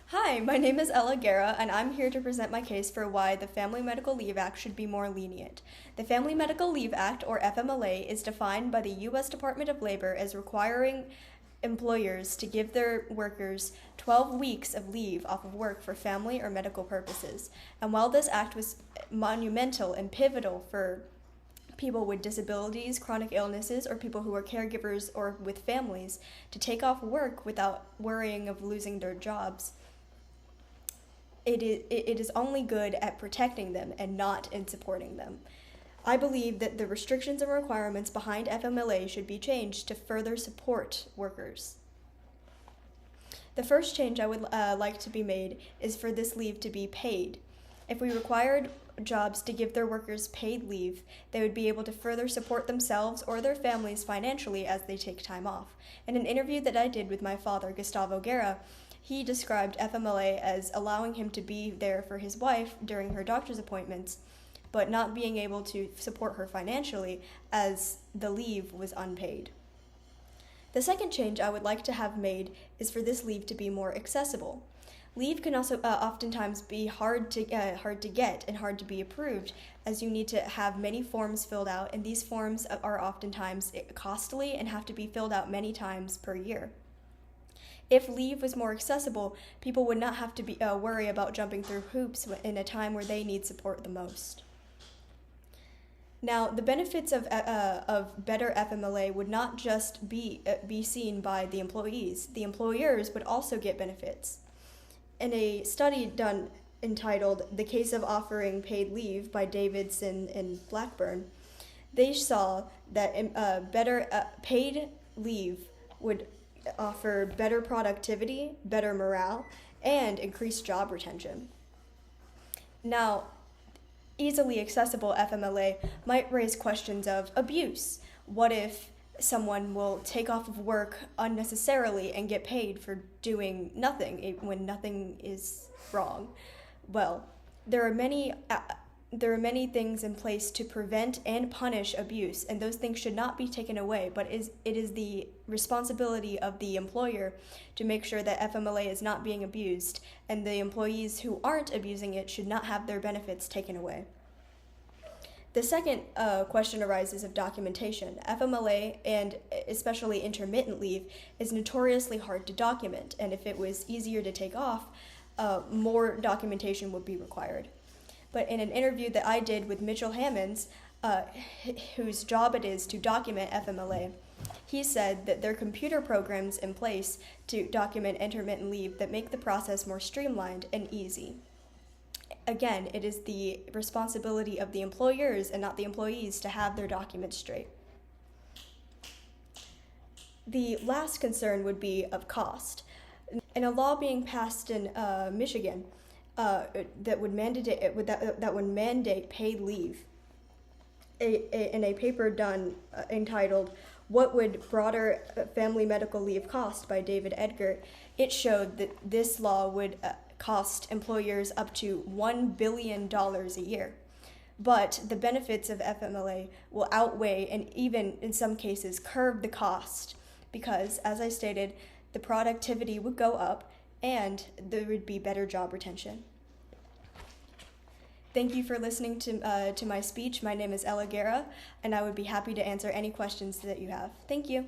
Hi, my name is Ella Guerra, and I'm here to present my case for why the Family Medical Leave Act should be more lenient. The Family Medical Leave Act, or FMLA, is defined by the U.S. Department of Labor as requiring employers to give their workers 12 weeks of leave off of work for family or medical purposes. And while this act was monumental and pivotal for people with disabilities, chronic illnesses, or people who are caregivers or with families to take off work without worrying of losing their jobs, it is only good at protecting them and not in supporting them. I believe that the restrictions and requirements behind FMLA should be changed to further support workers. The first change I would like to be made is for this leave to be paid. If we required jobs to give their workers paid leave, they would be able to further support themselves or their families financially as they take time off. In an interview that I did with my father, Gustavo Guerra, he described FMLA as allowing him to be there for his wife during her doctor's appointments, but not being able to support her financially as the leave was unpaid. The second change I would like to have made is for this leave to be more accessible. Leave can also oftentimes be hard to get and hard to be approved, as you need to have many forms filled out, and these forms are oftentimes costly and have to be filled out many times per year. If leave was more accessible, people would not have to worry about jumping through hoops in a time where they need support the most. Now, the benefits of better FMLA would not just be seen by the employees. The employers would also get benefits. In a study done entitled "The Case of Offering Paid Leave" by Davidson and Blackburn, they saw that better paid leave would offer better productivity, better morale, and increased job retention. Now, easily accessible FMLA might raise questions of abuse. What if someone will take off of work unnecessarily and get paid for doing nothing when nothing is wrong? Well, there are many things in place to prevent and punish abuse, and those things should not be taken away, but it is the responsibility of the employer to make sure that FMLA is not being abused, and the employees who aren't abusing it should not have their benefits taken away. The second question arises of documentation. FMLA, and especially intermittent leave, is notoriously hard to document, and if it was easier to take off, more documentation would be required. But in an interview that I did with Mitchell Hammonds, whose job it is to document FMLA, he said that there are computer programs in place to document intermittent leave that make the process more streamlined and easy. Again, it is the responsibility of the employers and not the employees to have their documents straight. The last concern would be of cost. In a law being passed in Michigan that would mandate paid leave, in a paper done entitled "What Would Broader Family Medical Leave Cost" by David Edgar, it showed that this law would cost employers up to $1 billion a year. But the benefits of FMLA will outweigh and even in some cases curb the cost because, as I stated, the productivity would go up and there would be better job retention. Thank you for listening to my speech. My name is Ella Guerra, and I would be happy to answer any questions that you have. Thank you.